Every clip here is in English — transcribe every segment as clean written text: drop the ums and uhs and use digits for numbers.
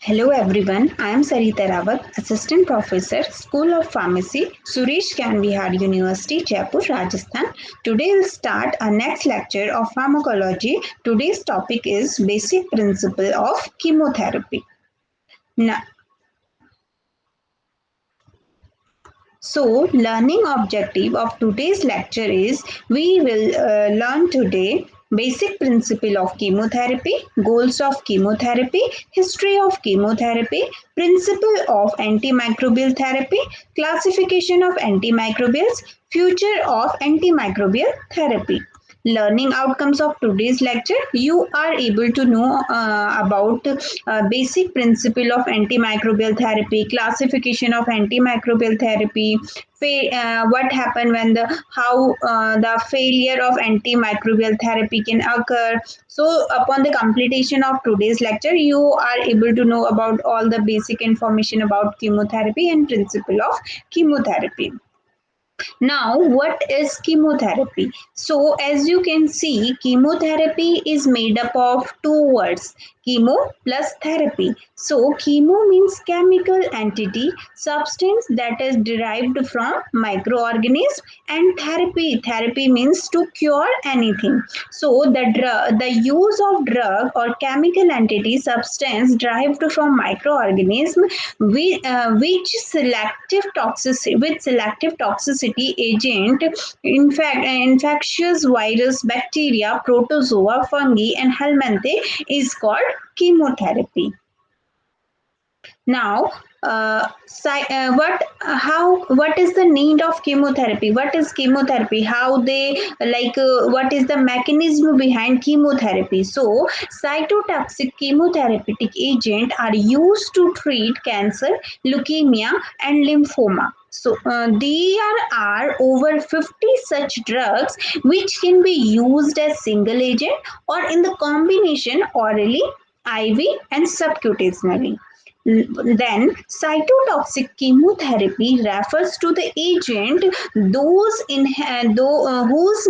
Hello everyone, I am Sarita Rawat, Assistant Professor, School of Pharmacy, Suresh Kanvihar University, Jaipur, Rajasthan. Today we'll start our next lecture of pharmacology. Today's topic is basic principle of chemotherapy. Now, learning objective of today's lecture is we will learn today basic principle of chemotherapy, goals of chemotherapy, history of chemotherapy, principle of antimicrobial therapy, classification of antimicrobials, future of antimicrobial therapy. Learning outcomes of today's lecture, you are able to know about basic principle of antimicrobial therapy, classification of antimicrobial therapy, what happened when the failure of antimicrobial therapy can occur. So upon the completion of today's lecture, you are able to know about all the basic information about chemotherapy and principle of chemotherapy. Now, what is chemotherapy? So, as you can see, chemotherapy is made up of two words, chemo plus therapy. So, chemo means chemical entity, substance that is derived from microorganism, and therapy means to cure anything. So, the use of drug or chemical entity, substance derived from microorganism with selective toxicity agent, in fact infectious virus, bacteria, protozoa, fungi and helminthe is called chemotherapy. Now, what is the need of chemotherapy? What is chemotherapy? How they what is the mechanism behind chemotherapy? So, cytotoxic chemotherapeutic agent are used to treat cancer, leukemia, and lymphoma. So there are over 50 such drugs which can be used as single agent or in the combination orally, IV, and subcutaneously. Then, cytotoxic chemotherapy refers to the agent whose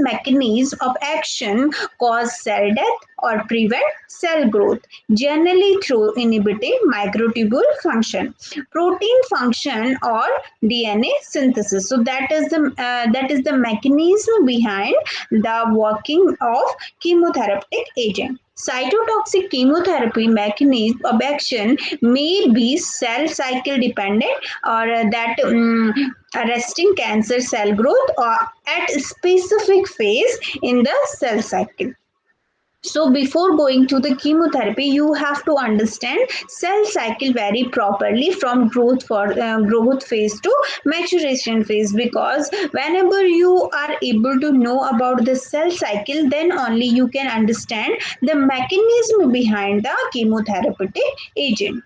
mechanism of action cause cell death or prevent cell growth, generally through inhibiting microtubule function, protein function, or DNA synthesis. So that is the mechanism behind the working of chemotherapeutic agent. Cytotoxic chemotherapy mechanism of action may be cell cycle dependent or arresting cancer cell growth or at a specific phase in the cell cycle. So before going to the chemotherapy, you have to understand cell cycle very properly from growth phase to maturation phase, because whenever you are able to know about the cell cycle, then only you can understand the mechanism behind the chemotherapeutic agent.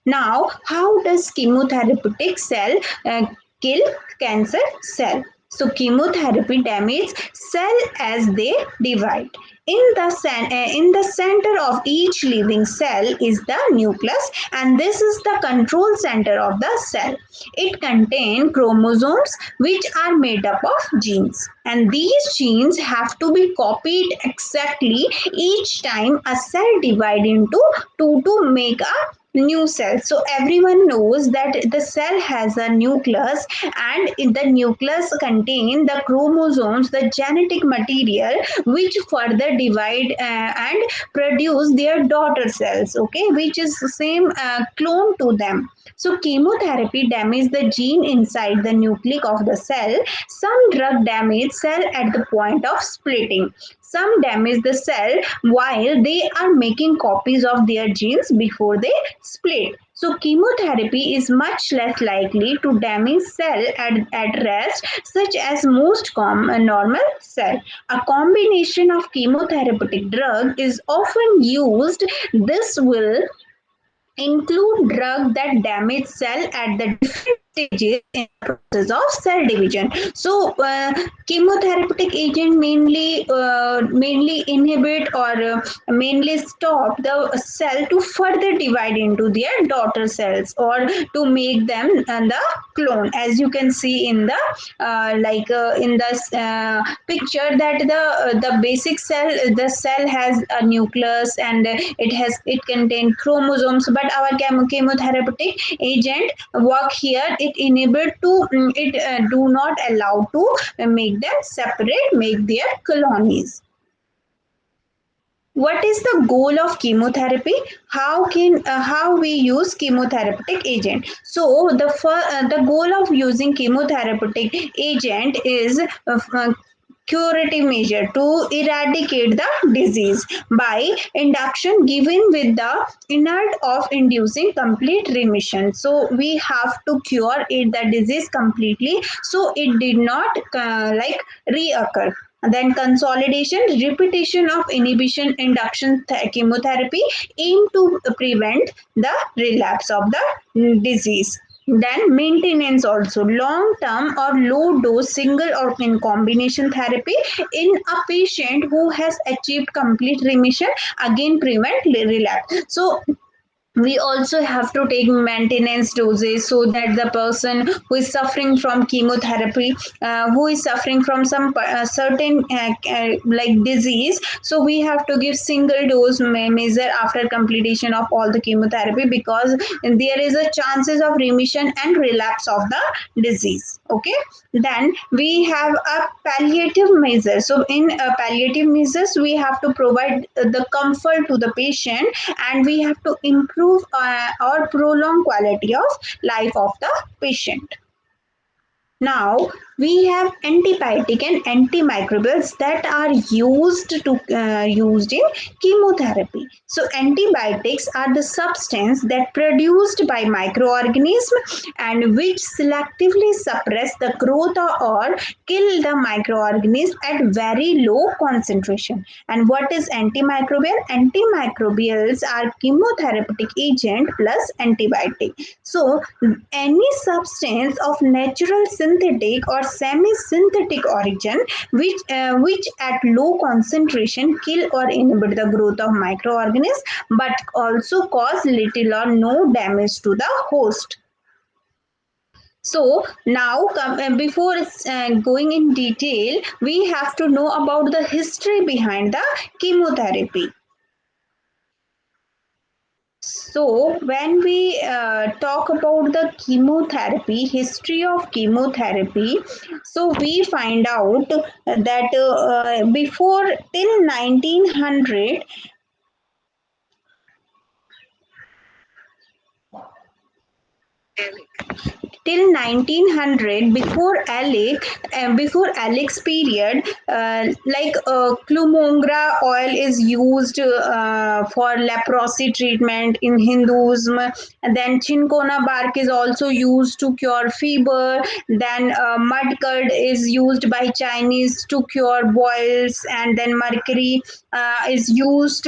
Now, how does chemotherapeutic cell kill cancer cell? So, chemotherapy damages cell as they divide. In the center of each living cell is the nucleus, and this is the control center of the cell. It contains chromosomes which are made up of genes, and these genes have to be copied exactly each time a cell divides into two to make a new cell. So everyone knows that the cell has a nucleus, and in the nucleus contain the chromosomes, the genetic material which further divide and produce their daughter cells, okay, which is the same clone to them. So chemotherapy damages the gene inside the nucleus of the cell. Some drug damage cell at the point of splitting. Some damage the cell while they are making copies of their genes before they split. So chemotherapy is much less likely to damage cell at rest, such as most normal cell. A combination of chemotherapeutic drug is often used. This will include drugs that damage cell at the different stages in the process of cell division. So, chemotherapeutic agent mainly inhibit or mainly stop the cell to further divide into their daughter cells or to make them the clone. As you can see in the in the picture that the basic cell, the cell has a nucleus and it contains chromosomes, but our chemotherapeutic agent work here, it enable to it do not allow to make them separate, make their colonies. What is the goal of chemotherapy? How we use chemotherapeutic agent? So the goal of using chemotherapeutic agent is curative measure to eradicate the disease by induction given with the inert of inducing complete remission. So we have to cure it, the disease completely, so it did not reoccur. Then consolidation, repetition of inhibition induction chemotherapy aim to prevent the relapse of the disease. Then maintenance also, long term or low dose single or in combination therapy in a patient who has achieved complete remission, again prevent relapse. So we also have to take maintenance doses so that the person who is suffering from chemotherapy, who is suffering from some certain like disease, so we have to give single dose measure after completion of all the chemotherapy, because there is a chances of remission and relapse of the disease. Okay, then we have a palliative measure. So in palliative measures we have to provide the comfort to the patient, and we have to improve or prolong quality of life of the patient. Now we have antibiotic and antimicrobials that are used in chemotherapy. So antibiotics are the substance that produced by microorganism and which selectively suppress the growth or kill the microorganism at very low concentration. And what is antimicrobial? Antimicrobials are chemotherapeutic agent plus antibiotic. So any substance of natural synthetic or semi-synthetic origin which at low concentration kill or inhibit the growth of microorganisms but also cause little or no damage to the host. So now, before going in detail, we have to know about the history behind the chemotherapy. So, when we talk about the chemotherapy, history of chemotherapy, so we find out that before till 1900, till 1900, before Alex period, Klumongra oil is used for leprosy treatment in Hinduism. And then chincona bark is also used to cure fever. Then mud curd is used by Chinese to cure boils. And then mercury is used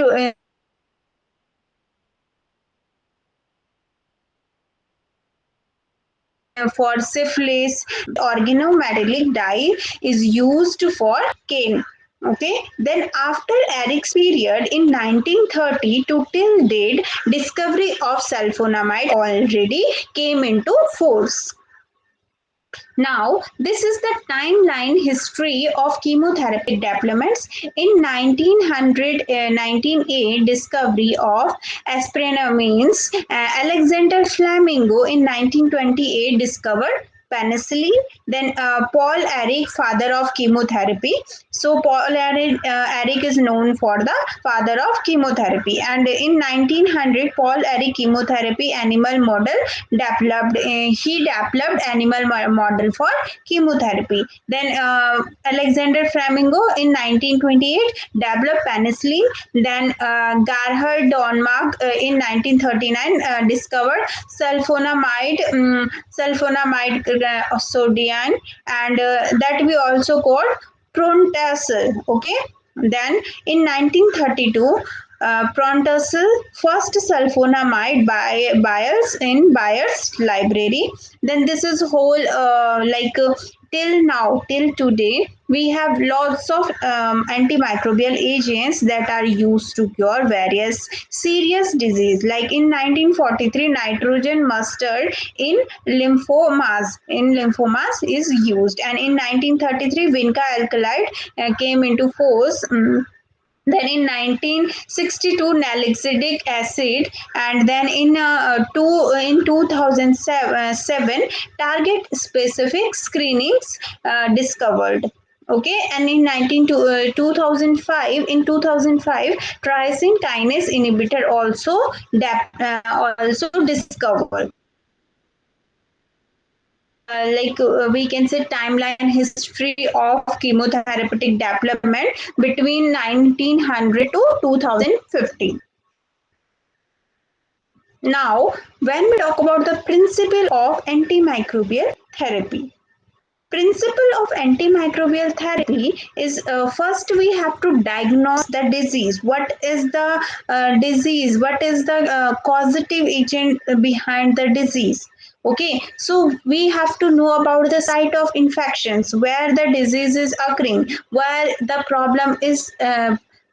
for syphilis. Organometallic dye is used for cane. Okay, then after Eric's period in 1930 to till date, discovery of sulfonamide already came into force. Now, this is the timeline history of chemotherapy developments. In 1908, discovery of aspirinamines. Alexander Flamingo in 1928 discovered penicillin. Then Paul Ehrlich, father of chemotherapy. So Paul Ehrlich is known for the father of chemotherapy. And in 1900, Paul Ehrlich chemotherapy animal model developed. He developed animal model for chemotherapy. Then Alexander Flamingo in 1928 developed penicillin. Then Gerhard Dornmark in 1939 discovered sulfonamide sodium, and that we also call prontacil. Okay. Then in 1932 Prontosil, first sulfonamide Bayer's in Bayer's library. Then this is whole till now, till today, we have lots of antimicrobial agents that are used to cure various serious disease. Like in 1943, nitrogen mustard in lymphomas is used, and in 1933, vinca alkalide came into force. Then in 1962, nalixidic acid, and then in 2007, target specific screenings discovered. Okay, and in 2005, in 2005, tyrosine kinase inhibitor also discovered. We can say timeline history of chemotherapeutic development between 1900 to 2015. Now, when we talk about the principle of antimicrobial therapy, principle of antimicrobial therapy is, first we have to diagnose the disease. What is the disease? What is the causative agent behind the disease? Okay, so we have to know about the site of infections, where the disease is occurring, where the problem is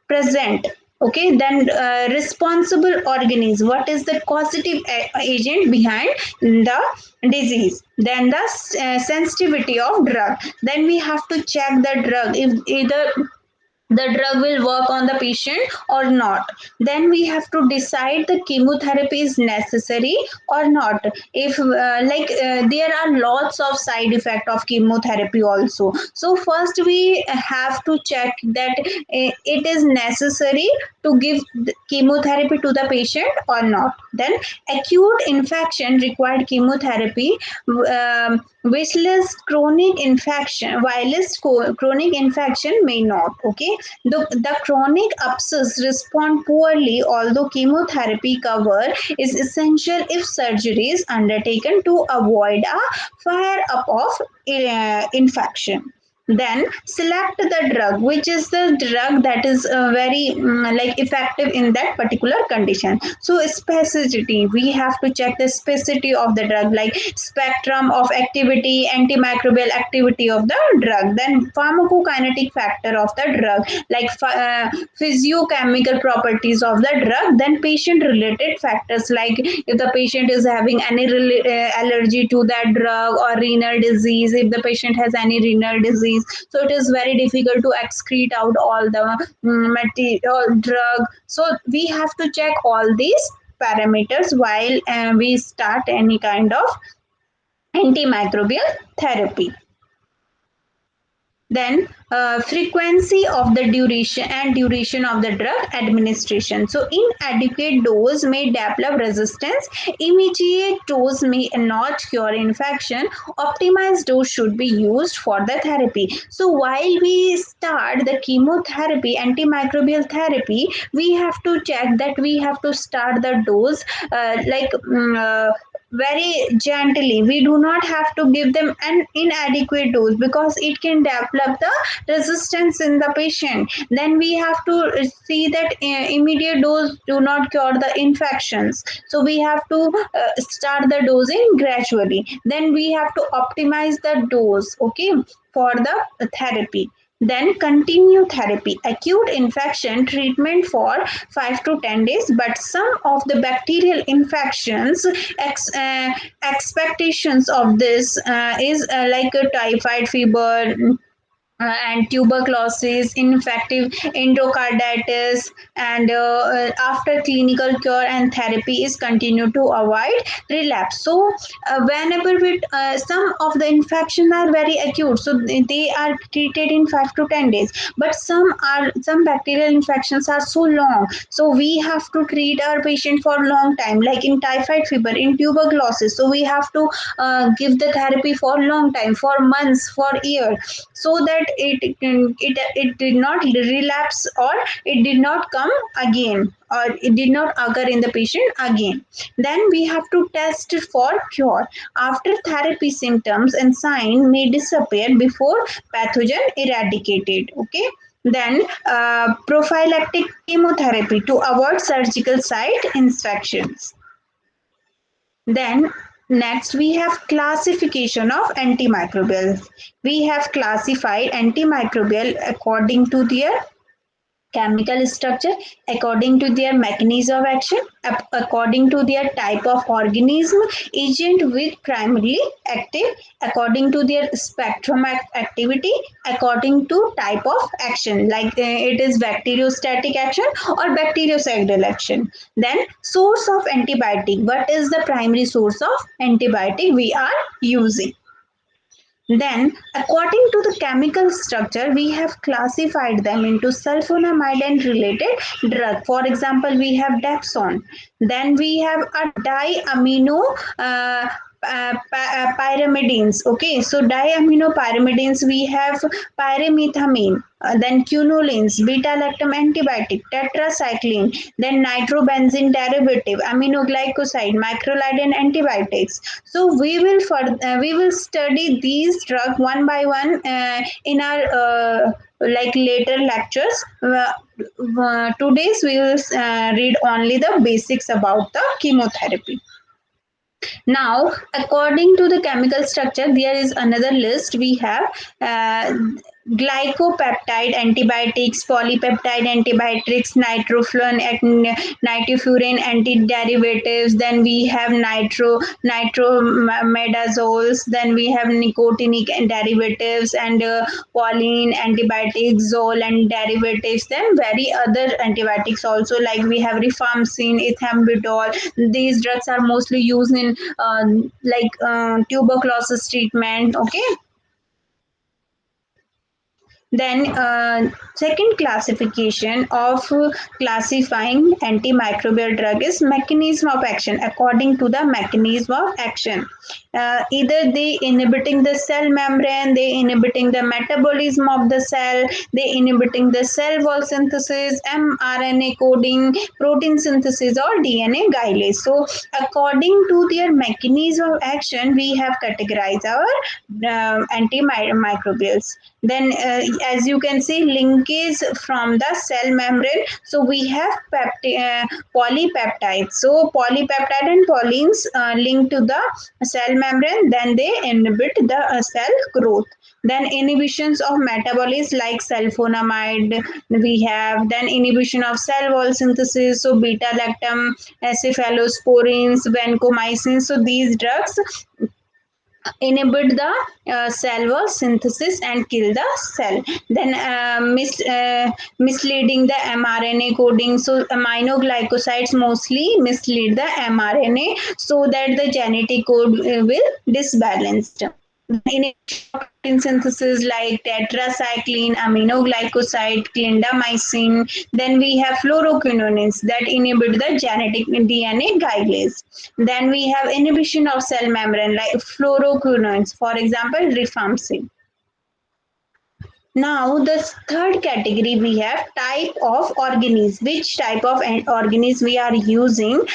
present. Okay, then responsible organism, what is the causative agent behind the disease. Then the sensitivity of drug, then we have to check the drug if either the drug will work on the patient or not. Then we have to decide the chemotherapy is necessary or not. If there are lots of side effect of chemotherapy also, so first we have to check that it is necessary to give chemotherapy to the patient or not. Then acute infection required chemotherapy, chronic infection may not. Okay, the chronic abscess respond poorly, although chemotherapy cover is essential if surgery is undertaken to avoid a flare up of infection. Then select the drug, which is the drug that is very effective in that particular condition. So specificity, we have to check the specificity of the drug, like spectrum of activity, antimicrobial activity of the drug. Then pharmacokinetic factor of the drug, like physiochemical properties of the drug. Then patient related factors, like if the patient is having any allergy to that drug, or renal disease, if the patient has any renal disease, so it is very difficult to excrete out all the material drug. So we have to check all these parameters while we start any kind of antimicrobial therapy. Then frequency of the duration of the drug administration. So inadequate dose may develop resistance. Immediate dose may not cure infection. Optimized dose should be used for the therapy. So while we start the chemotherapy, antimicrobial therapy, we have to check that we have to start the dose very gently. We do not have to give them an inadequate dose, because it can develop the resistance in the patient. Then we have to see that immediate dose do not cure the infections, so we have to start the dosing gradually. Then we have to optimize the dose, okay, for the therapy. Then continue therapy. Acute infection treatment for 5 to 10 days, but some of the bacterial infections, expectations of this is like a typhoid fever, and tuberculosis, infective endocarditis, and after clinical cure and therapy is continued to avoid relapse. So whenever some of the infections are very acute, so they are treated in 5 to 10 days, but some bacterial infections are so long, so we have to treat our patient for long time, like in typhoid fever, in tuberculosis, so we have to give the therapy for long time, for months, for years, so that it did not relapse, or it did not come again, or it did not occur in the patient again. Then we have to test for cure. After therapy, symptoms and sign may disappear before pathogen eradicated. Okay, Then prophylactic chemotherapy to avoid surgical site infections. Then next we have classification of antimicrobials. We have classified antimicrobial according to their chemical structure, according to their mechanism of action, according to their type of organism, agent with primarily active, according to their spectrum activity, according to type of action, like it is bacteriostatic action or bactericidal action. Then source of antibiotic, what is the primary source of antibiotic we are using. Then, according to the chemical structure, we have classified them into sulfonamide and related drug. For example, we have Dapsone. Then we have a diamino pyrimidines. Okay, so diamino pyrimidines, we have pyrimethamine, then quinolines, beta-lactam antibiotic, tetracycline, then nitrobenzene derivative, aminoglycoside, macrolide and antibiotics. So we will study these drugs one by one in our like later lectures. Today's we will read only the basics about the chemotherapy. Now, according to the chemical structure, there is another list. We have uh, glycopeptide antibiotics, polypeptide antibiotics, nitrofuran antiderivatives. Then we have nitromedazoles. Then we have nicotinic derivatives and choline antibiotics, zole and derivatives. Then very other antibiotics also, like we have rifampicin, ethambutol. These drugs are mostly used in tuberculosis treatment. Okay. Then second classification of classifying antimicrobial drug is mechanism of action. According to the mechanism of action, either they inhibiting the cell membrane, they inhibiting the metabolism of the cell, they inhibiting the cell wall synthesis, mRNA coding, protein synthesis, or DNA guidance. So according to their mechanism of action, we have categorized our antimicrobials. Then as you can see, linkage from the cell membrane, so we have polypeptides. So polypeptide and polines link to the cell membrane, then they inhibit the cell growth. Then inhibitions of metabolism like sulfonamide we have. Then inhibition of cell wall synthesis, so beta lactam, cephalosporins, vancomycin. So these drugs inhibit the cell wall synthesis and kill the cell. Then misleading the mRNA coding, so aminoglycosides mostly mislead the mRNA so that the genetic code will disbalanced. In protein synthesis like tetracycline, aminoglycoside, clindamycin. Then we have fluoroquinolones that inhibit the genetic DNA guidelines. Then we have inhibition of cell membrane like fluoroquinolones, for example, rifampicin. Now, the third category we have type of organism. Which type of organism we are using?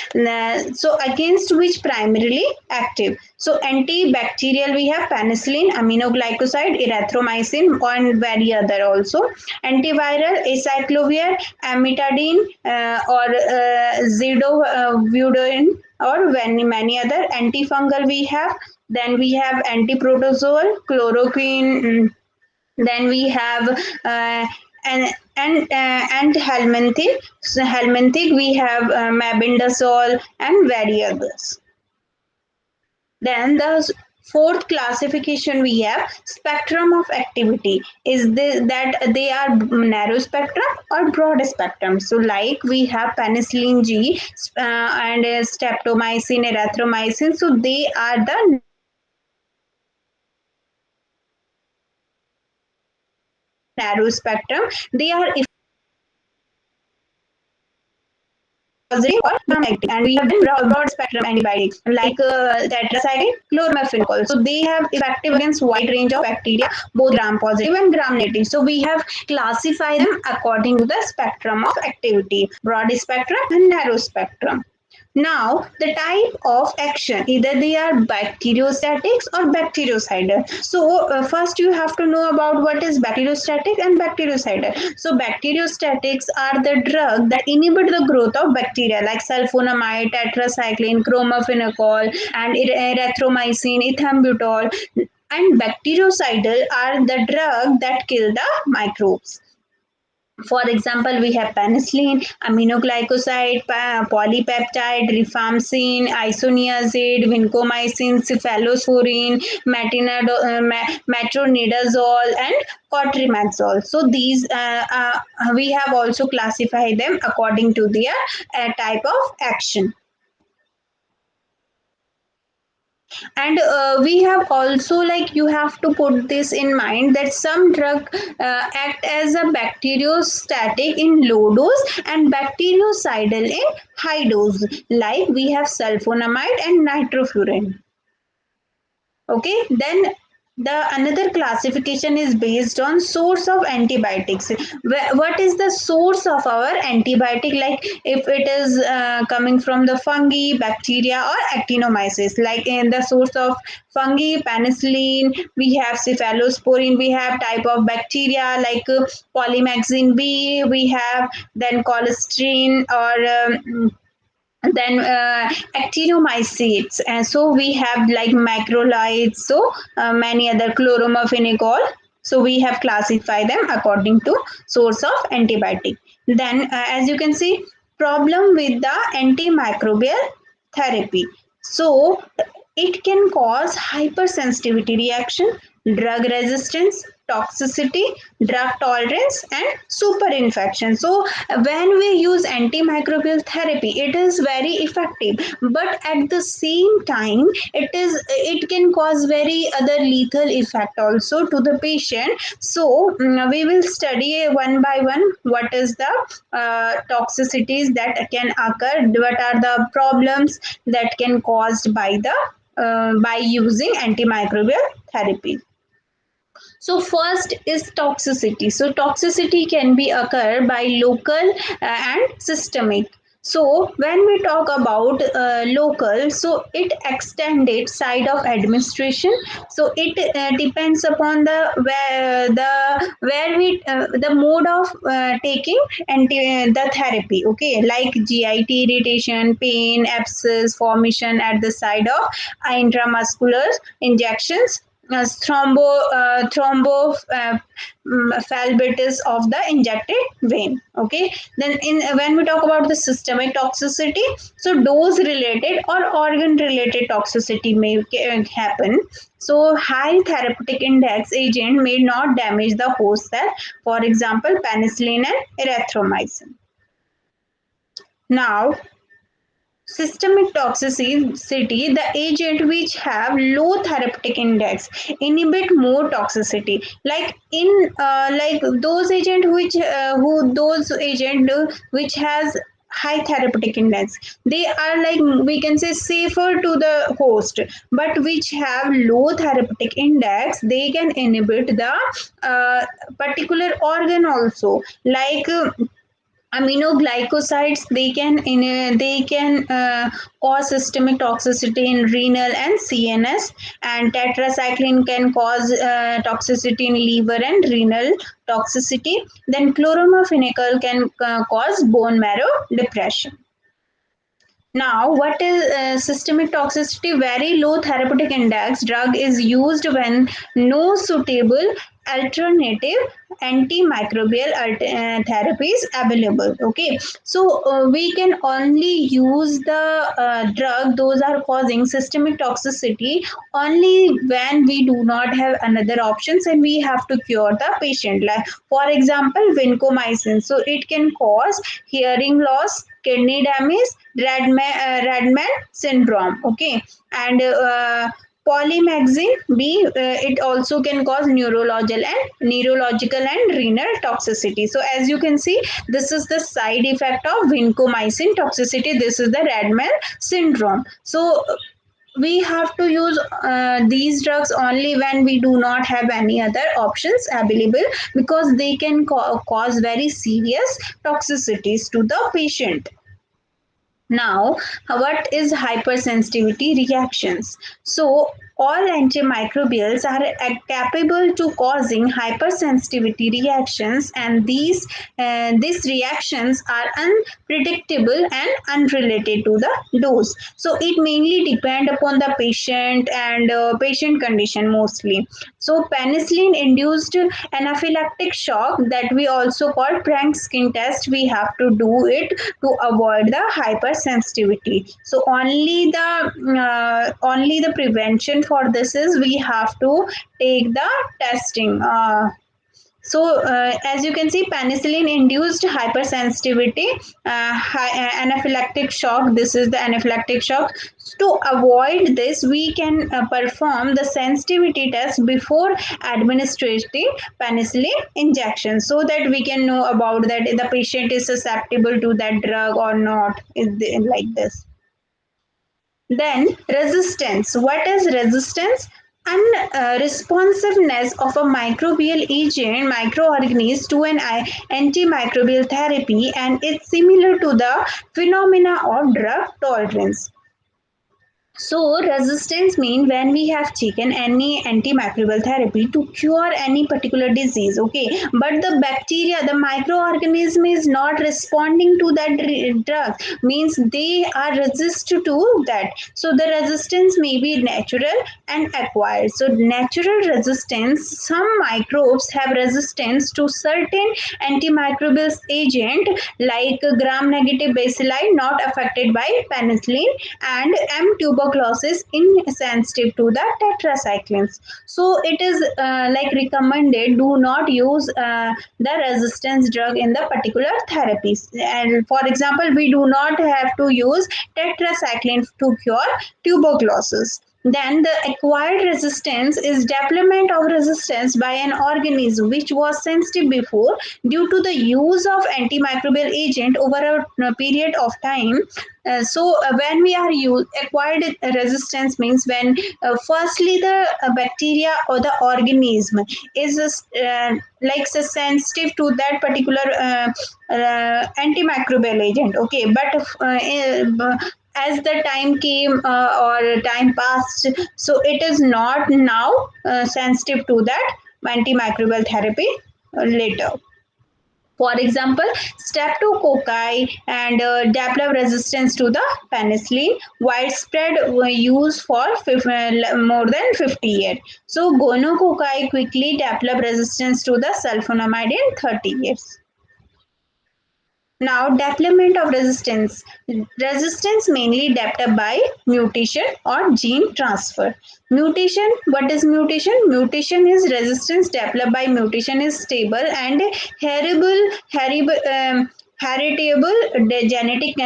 So, against which primarily active. So, antibacterial we have penicillin, aminoglycoside, erythromycin, and very other also. Antiviral acyclovir, amantadine, or zidovudine, or many other. Antifungal we have. Then we have antiprotozoal, chloroquine. Then we have and helminthic. So helminthic we have mebendazole and very others. Then the fourth classification we have spectrum of activity is that they are narrow spectrum or broad spectrum. So like we have penicillin G and streptomycin, erythromycin. So they are the narrow spectrum. They are positive or negative. And we have then broad spectrum antibiotics like tetracycline, chloramfenicol. So they have effective against wide range of bacteria, both gram positive and gram negative. So we have classified them according to the spectrum of activity, broad spectrum and narrow spectrum. Now, the type of action, either they are bacteriostatics or bactericidal. So, first you have to know about what is bacteriostatic and bactericidal. So, bacteriostatics are the drug that inhibit the growth of bacteria like sulfonamide, tetracycline, chromophenical, and erythromycin, ethambutol. And bactericidal are the drug that kill the microbes. For example, we have penicillin, aminoglycoside, polypeptide, rifampicin, isoniazid, vancomycin, cephalosporin, metronidazole, and cotrimoxazole. So these we have also classified them according to their type of action. And we have also, like, you have to put this in mind that some drug act as a bacteriostatic in low dose and bactericidal in high dose, like we have sulfonamide and nitrofuran. Okay, then the another classification is based on source of antibiotics. What is the source of our antibiotic? Like if it is coming from the fungi, bacteria, or actinomyces. Like in the source of fungi, penicillin, we have cephalosporin, we have type of bacteria like polymyxin b, we have then cholesterol, or then actinomycetes, and so we have like macrolides, so many other chloromaphenicol. So we have classified them according to source of antibiotic. Then as you can see, problem with the antimicrobial therapy. So it can cause hypersensitivity reaction, drug resistance, toxicity, drug tolerance, and superinfection. So when we use antimicrobial therapy, it is very effective, but at the same time it can cause very other lethal effect also to the patient. So we will study one by one what is the toxicities that can occur, what are the problems that can caused by using antimicrobial therapy. So first is toxicity. So toxicity can be occur by local and systemic. So when we talk about local, so it extended side of administration. So it depends upon the mode of taking the therapy. Okay, like GIT irritation, pain, abscess formation at the side of intramuscular injections, thrombophlebitis of the injected vein. Okay, then in when we talk about the systemic toxicity, so dose related or organ related toxicity may happen. So high therapeutic index agent may not damage the host cell, for example penicillin and erythromycin. Now, systemic toxicity, the agent which have low therapeutic index inhibit more toxicity. Like in like those agent which who those agent which has high therapeutic index, they are, like we can say, safer to the host, but which have low therapeutic index, they can inhibit the particular organ also. Like aminoglycosides, they can cause systemic toxicity in renal and CNS, and tetracycline can cause toxicity in liver and renal toxicity. Then chloramphenical can cause bone marrow depression. Now, what is systemic toxicity? Very low therapeutic index drug is used when no suitable alternative antimicrobial therapies available. Okay, so we can only use the drug those are causing systemic toxicity only when we do not have another options and we have to cure the patient. Like for example, vancomycin. So it can cause hearing loss, kidney damage, Radman syndrome. Okay, and polymyxin B, it also can cause neurological and renal toxicity. So as you can see, this is the side effect of vancomycin toxicity. This is the Radman syndrome. So we have to use these drugs only when we do not have any other options available, because they can cause very serious toxicities to the patient. Now, what is hypersensitivity reactions? So, all antimicrobials are capable to causing hypersensitivity reactions, and these reactions are unpredictable and unrelated to the dose. So, it mainly depend upon the patient and patient condition mostly. So, penicillin induced anaphylactic shock, that we also call prank skin test, we have to do it to avoid the hypersensitivity. So only the prevention for this is we have to take the testing. As you can see, penicillin induced hypersensitivity, anaphylactic shock. This is the anaphylactic shock. To avoid this, we can perform the sensitivity test before administering penicillin injection, so that we can know about that if the patient is susceptible to that drug or not. Like this. Then resistance. What is resistance? Unresponsiveness of a microbial agent, microorganism, to an antimicrobial therapy, and it's similar to the phenomena of drug tolerance. So resistance means when we have taken any antimicrobial therapy to cure any particular disease, okay, but the bacteria, the microorganism is not responding to that drug, means they are resistant to that. So the resistance may be natural and acquired. So natural resistance, some microbes have resistance to certain antimicrobial agent like gram-negative bacilli not affected by penicillin, and M. tuberculosis insensitive to the tetracyclines. So it is like recommended, do not use the resistance drug in the particular therapies. And for example, we do not have to use tetracycline to cure tuberculosis. Then the acquired resistance is development of resistance by an organism which was sensitive before due to the use of antimicrobial agent over a period of time. When we are acquired resistance means when firstly the bacteria or the organism is like so sensitive to that particular antimicrobial agent, okay, but as the time came or time passed, so it is not now sensitive to that antimicrobial therapy later. For example, streptococci and develop resistance to the penicillin, widespread use for more than 50 years. So gonococci quickly develop resistance to the sulfonamide in 30 years. Now, development of resistance. Resistance mainly developed by mutation or gene transfer. Mutation, what is mutation? Mutation is resistance developed by mutation is stable and heritable genetic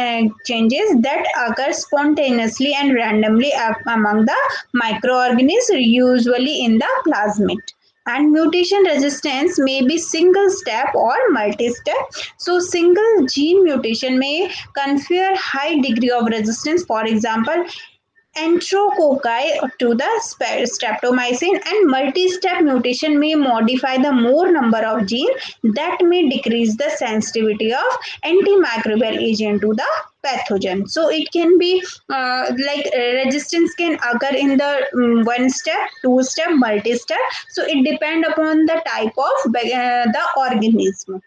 changes that occur spontaneously and randomly among the microorganisms, usually in the plasmid. And mutation resistance may be single step or multi-step. So single gene mutation may confer high degree of resistance. For example, enterococci to the streptomycin, and multi-step mutation may modify the more number of genes that may decrease the sensitivity of antimicrobial agent to the pathogen. So it can be resistance can occur in the one step, two step, multi step. So it depend upon the type of the organism.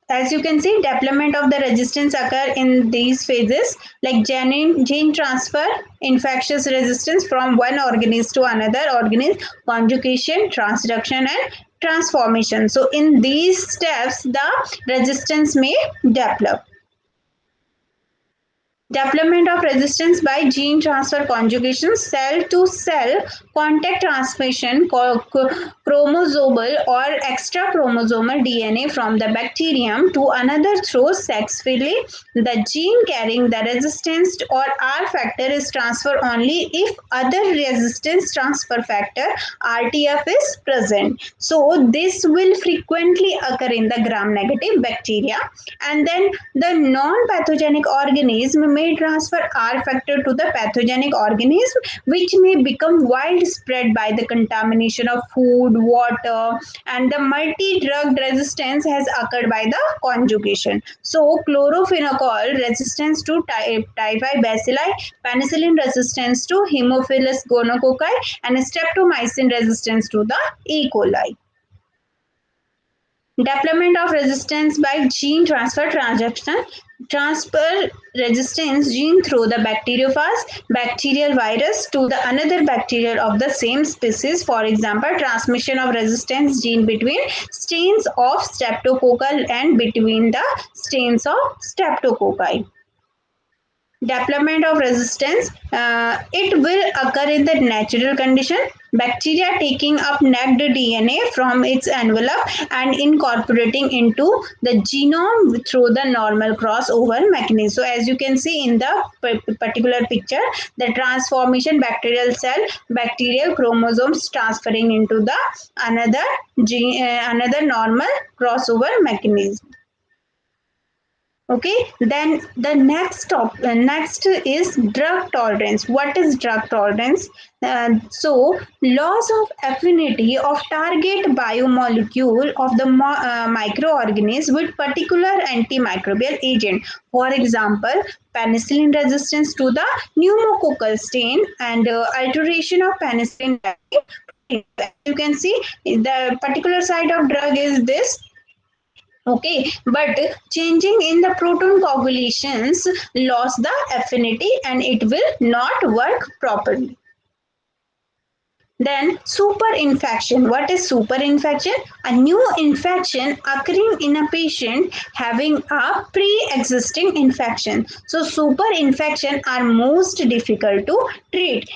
As you can see, development of the resistance occur in these phases like gene transfer, infectious resistance from one organism to another organism, conjugation, transduction, and transformation. So in these steps, the resistance may develop. Development of resistance by gene transfer conjugation, cell to cell contact transmission, chromosomal or extra chromosomal DNA from the bacterium to another through sexually. The gene carrying the resistance or R factor is transferred only if other resistance transfer factor RTF is present. So this will frequently occur in the gram negative bacteria. And then the non pathogenic organism may transfer R factor to the pathogenic organism, which may become widespread by the contamination of food, water, and the multi-drug resistance has occurred by the conjugation. So, chlorophenol resistance to typhi bacilli, penicillin resistance to Haemophilus gonococci, and streptomycin resistance to the E. coli. Development of resistance by gene transfer transaction. Transfer resistance gene through the bacteriophage bacterial virus to the another bacterial of the same species. For example, transmission of resistance gene between strains of streptococcal and between the strains of streptococci. Development of resistance, it will occur in the natural condition, bacteria taking up naked DNA from its envelope and incorporating into the genome through the normal crossover mechanism. So as you can see in the particular picture, the transformation bacterial cell, bacterial chromosomes transferring into the another another normal crossover mechanism. Okay, then the next is drug tolerance. What is drug tolerance? So loss of affinity of target biomolecule of the microorganism with particular antimicrobial agent. For example, penicillin resistance to the pneumococcal strain and alteration of penicillin. You can see the particular side of drug is this. Okay, but changing in the proton coagulations lost the affinity and it will not work properly. Then super infection. What is super infection? A new infection occurring in a patient having a pre-existing infection. So super infection are most difficult to treat.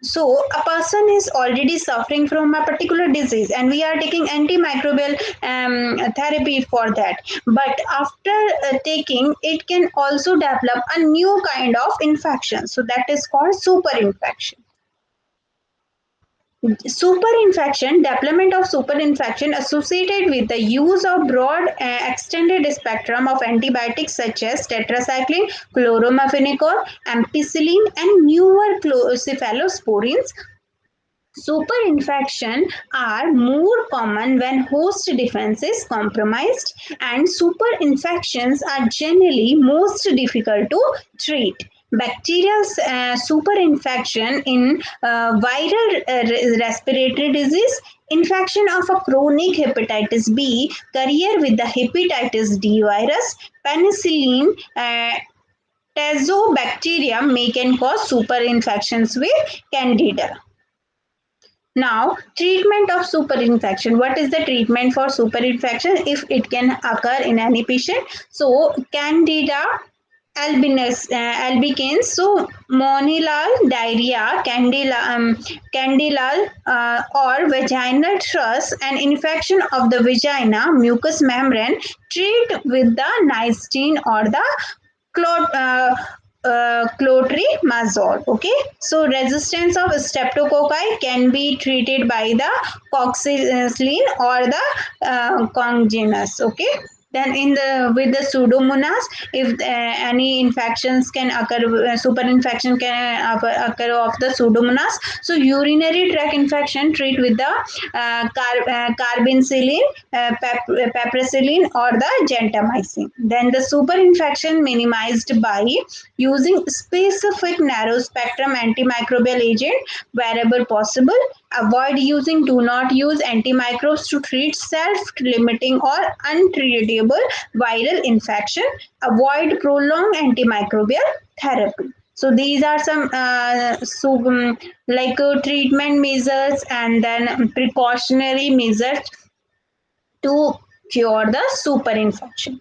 So a person is already suffering from a particular disease and we are taking antimicrobial therapy for that, but after taking it can also develop a new kind of infection, so that is called super infection. Superinfection, development of superinfection associated with the use of broad extended spectrum of antibiotics such as tetracycline, chloramphenicol, ampicillin, and newer cephalosporins. Superinfection are more common when host defense is compromised, and superinfections are generally most difficult to treat. Bacterial superinfection in viral respiratory disease, infection of a chronic hepatitis B, carrier with the hepatitis D virus, penicillin. Tazobacterium may can cause superinfections with candida. Now, treatment of superinfection. What is the treatment for superinfection if it can occur in any patient? So, Candida albicans, so monilal diarrhea, candilal or vaginal thrush, an infection of the vagina mucous membrane, treat with the nysteen or the clotrimazole. Okay, so resistance of streptococci can be treated by the coccinellin or the congenus. Okay, then in the with the pseudomonas, if any infections can occur, super infection can occur of the pseudomonas. So urinary tract infection treat with the carbamazepine, piperacillin or the gentamicin. Then the super infection minimized by using specific narrow spectrum antimicrobial agent wherever possible. Avoid using, do not use antimicrobes to treat self-limiting or untreatable viral infection. Avoid prolonged antimicrobial therapy. So these are some treatment measures and then precautionary measures to cure the super infection.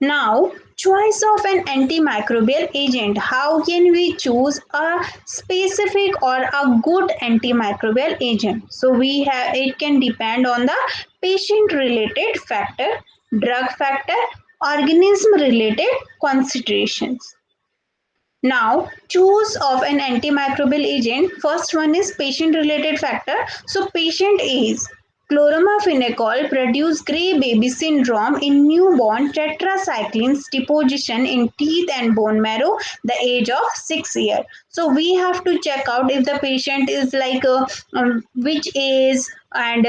Now, choice of an antimicrobial agent. How can we choose a specific or a good antimicrobial agent? So we have, it can depend on the patient related factor, drug factor, organism related considerations. Now, choose of an antimicrobial agent. First one is patient related factor. So patient age. Chloramaphenol produce gray baby syndrome in newborn tetracyclines deposition in teeth and bone marrow the age of 6 years. So we have to check out if the patient is like which age, and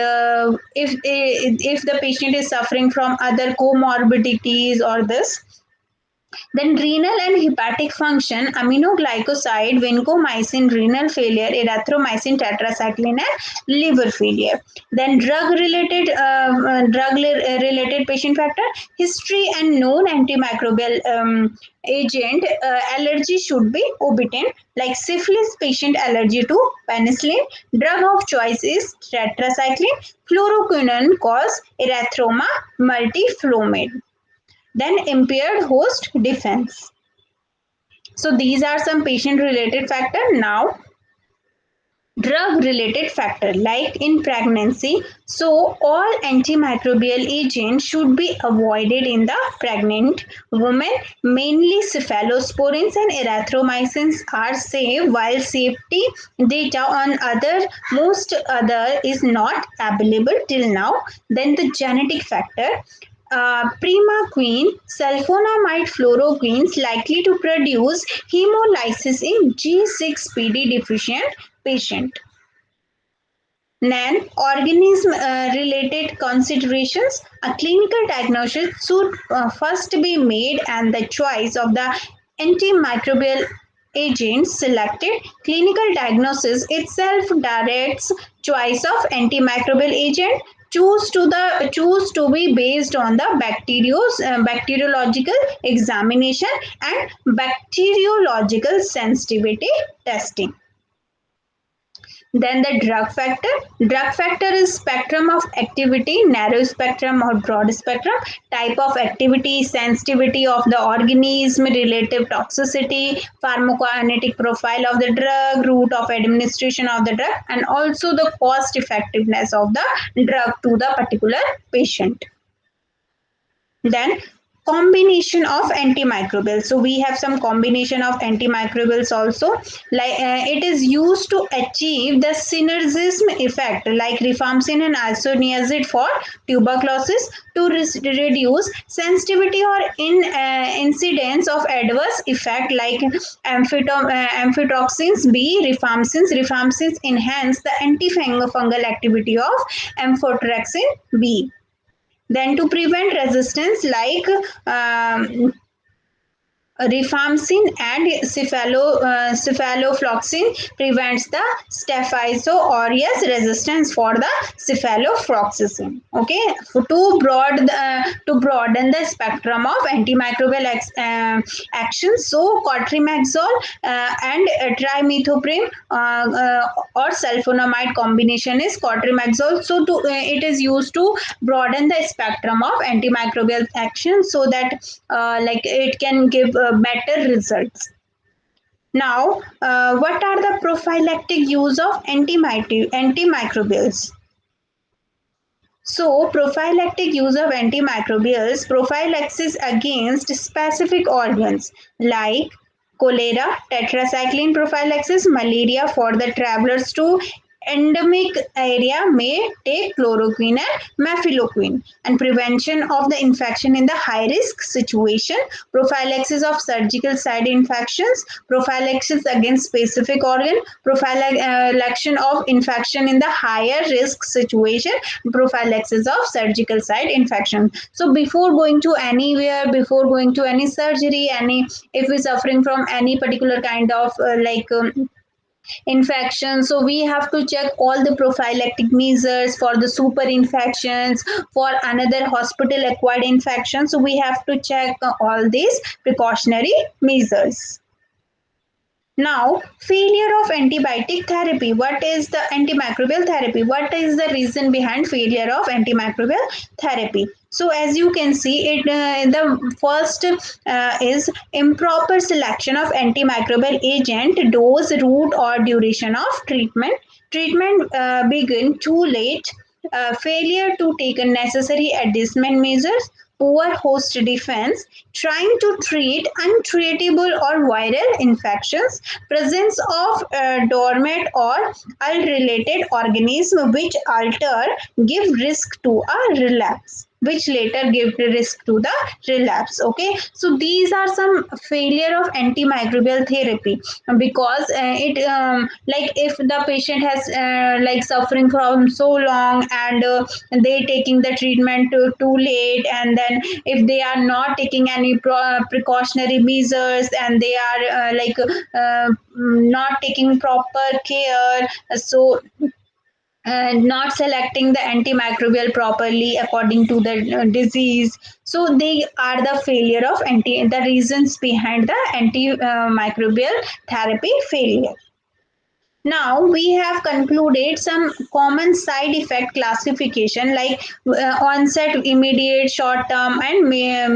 if the patient is suffering from other comorbidities or this. Then renal and hepatic function, aminoglycoside, vancomycin, renal failure, erythromycin, tetracycline, and liver failure. Then drug related patient factor, history and known antimicrobial agent allergy should be obtained, like syphilis patient allergy to penicillin. Drug of choice is tetracycline. Fluoroquinone cause erythroma multiflomate. Then impaired host defense. So these are some patient related factor. Now drug related factor, like in pregnancy, so all antimicrobial agents should be avoided in the pregnant woman. Mainly cephalosporins and erythromycins are safe, while safety data on other most other is not available till now. Then the genetic factor, primaquine, sulfonamide fluoroquines likely to produce hemolysis in G6PD deficient patient. Then organism related considerations, a clinical diagnosis should first be made and the choice of the antimicrobial agent selected. Clinical diagnosis itself directs choice of antimicrobial agent. Choose to be based on the bacteriological examination and bacteriological sensitivity testing. Then the drug factor. Drug factor is spectrum of activity, narrow spectrum or broad spectrum, type of activity, sensitivity of the organism, relative toxicity, pharmacokinetic profile of the drug, route of administration of the drug, and also the cost effectiveness of the drug to the particular patient. Then combination of antimicrobials, so we have some combination of antimicrobials also, like it is used to achieve the synergism effect, like rifampicin and isoniazid for tuberculosis, to reduce sensitivity or incidence of adverse effect, like amphotericins b, rifampicins enhance the antifungal activity of amphotericin b. Then to prevent resistance, like rifampicin and cephalofloxacin prevents the Staphylo aureus resistance for the cephalofloxacin. Okay, to broaden the spectrum of antimicrobial actions, so cotrimoxazole and trimethoprim or sulfonamide combination is cotrimoxazole. So it is used to broaden the spectrum of antimicrobial action, so that like it can give better results. Now, what are the prophylactic use of antimicrobials? So, prophylactic use of antimicrobials, prophylaxis against specific organs like cholera, tetracycline prophylaxis, malaria for the travelers to endemic area may take chloroquine and mefloquine, and prevention of the infection in the high risk situation, prophylaxis of surgical site infections, prophylaxis against specific organ, prophylaxis of infection in the higher risk situation, prophylaxis of surgical site infection. So before going to anywhere, before going to any surgery, if we're suffering from any particular kind of infection, so we have to check all the prophylactic measures for the super infections, for another hospital acquired infection, so we have to check all these precautionary measures. Now, failure of antibiotic therapy. What is the antimicrobial therapy? What is the reason behind failure of antimicrobial therapy? So as you can see, the first is improper selection of antimicrobial agent, dose, route or duration of treatment. Treatment begin too late, failure to take necessary adjustment measures, poor host defense, trying to treat untreatable or viral infections, presence of dormant or unrelated organism which alter give risk to a relapse, which later give the risk to the relapse. Okay, so these are some failure of antimicrobial therapy, because like if the patient has like suffering from so long, and they taking the treatment too late, and then if they are not taking any precautionary measures, and they are not taking proper care, so not selecting the antimicrobial properly according to the disease, so they are the failure of anti the reasons behind the antimicrobial therapy failure. Now we have concluded some common side effect classification, like onset, immediate, short term, and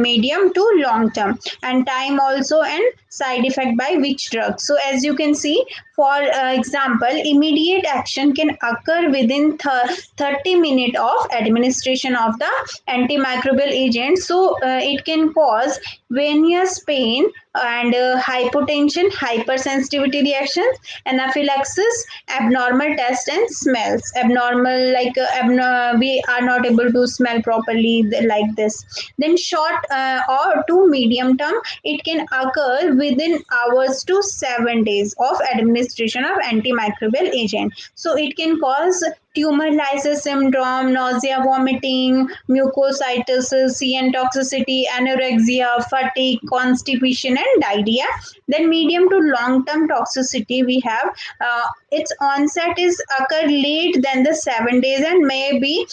medium to long term, and time also, and side effect by which drug. So as you can see, for example, immediate action can occur within 30 minutes of administration of the antimicrobial agent. So it can cause venous pain and hypotension, hypersensitivity reactions, anaphylaxis, abnormal taste and smells. Abnormal, like we are not able to smell properly like this. Then short or to medium term, it can occur within hours to 7 days of administration of antimicrobial agent. So it can cause tumor lysis syndrome, nausea, vomiting, mucositis, CN toxicity, anorexia, fatigue, constipation, and diarrhea. Then medium to long term toxicity we have, its onset is occur late than the 7 days and may be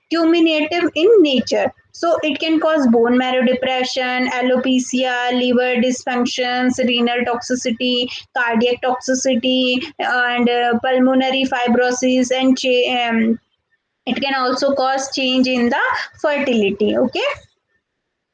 cumulative in nature. So it can cause bone marrow depression, alopecia, liver dysfunctions, renal toxicity, cardiac toxicity, and pulmonary fibrosis, and it can also cause change in the fertility. Okay,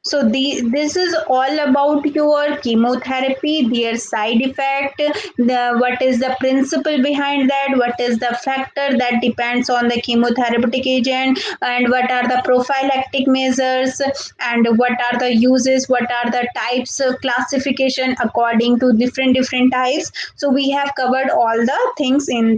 so this is all about your chemotherapy, their side effect, what is the principle behind that, what is the factor that depends on the chemotherapeutic agent, and what are the prophylactic measures, and what are the uses, what are the types of classification according to different types. So we have covered all the things in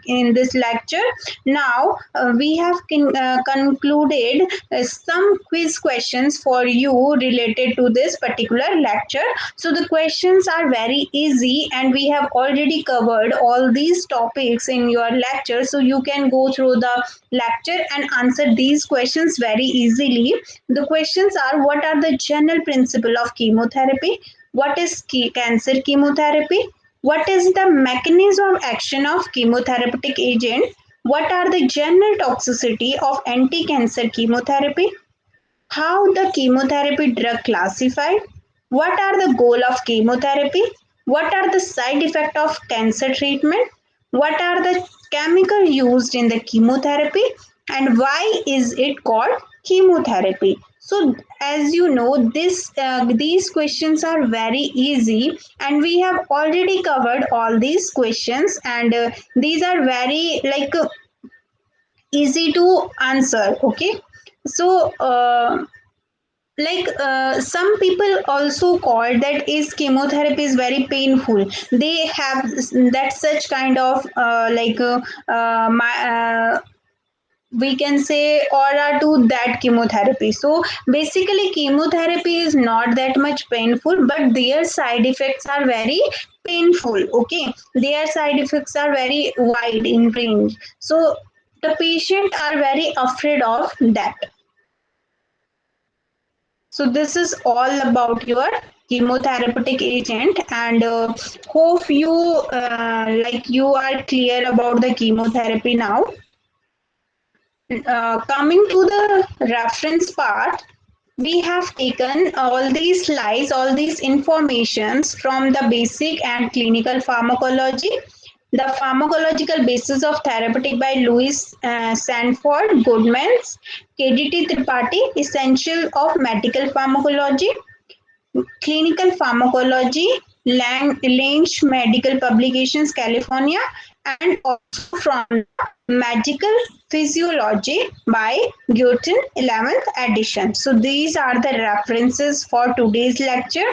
in this lecture. Now we have concluded some quiz questions for you related to this particular lecture. So the questions are very easy, and we have already covered all these topics in your lecture, so you can go through the lecture and answer these questions very easily. The questions are: what are the general principle of chemotherapy? What is cancer chemotherapy? What is the mechanism of action of chemotherapeutic agent? What are the general toxicity of anti-cancer chemotherapy? How the chemotherapy drug classified? What are the goal of chemotherapy? What are the side effect of cancer treatment? What are the chemical used in the chemotherapy? And why is it called chemotherapy? So as you know, these questions are very easy, and we have already covered all these questions, and these are very easy to answer. Okay, so some people also call that is chemotherapy is very painful. They have that such kind of we can say aura to that chemotherapy. So basically chemotherapy is not that much painful, but their side effects are very painful. Okay, their side effects are very wide in range, so the patient are very afraid of that. So this is all about your chemotherapeutic agent, and hope you you are clear about the chemotherapy now. Coming to the reference part, we have taken all these slides, all these informations from the basic and clinical pharmacology, the pharmacological basis of therapeutic by Louis Sanford Goodman's, KDT Tripathi, Essential of Medical Pharmacology, Clinical Pharmacology, Lange Medical Publications, California, and also from Magical Physiology by Guton 11th edition. So these are the references for today's lecture.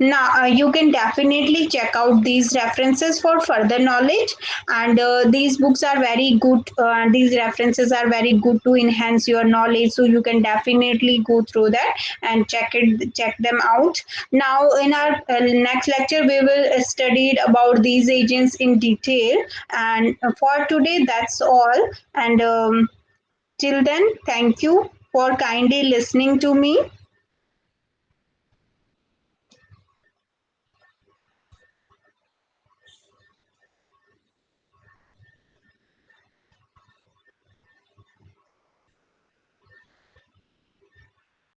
Now you can definitely check out these references for further knowledge, and these books are very good. These references are very good to enhance your knowledge, so you can definitely go through that and check them out. Now in our next lecture we will study about these agents in detail, and for today that's all. And till then, thank you for kindly listening to me.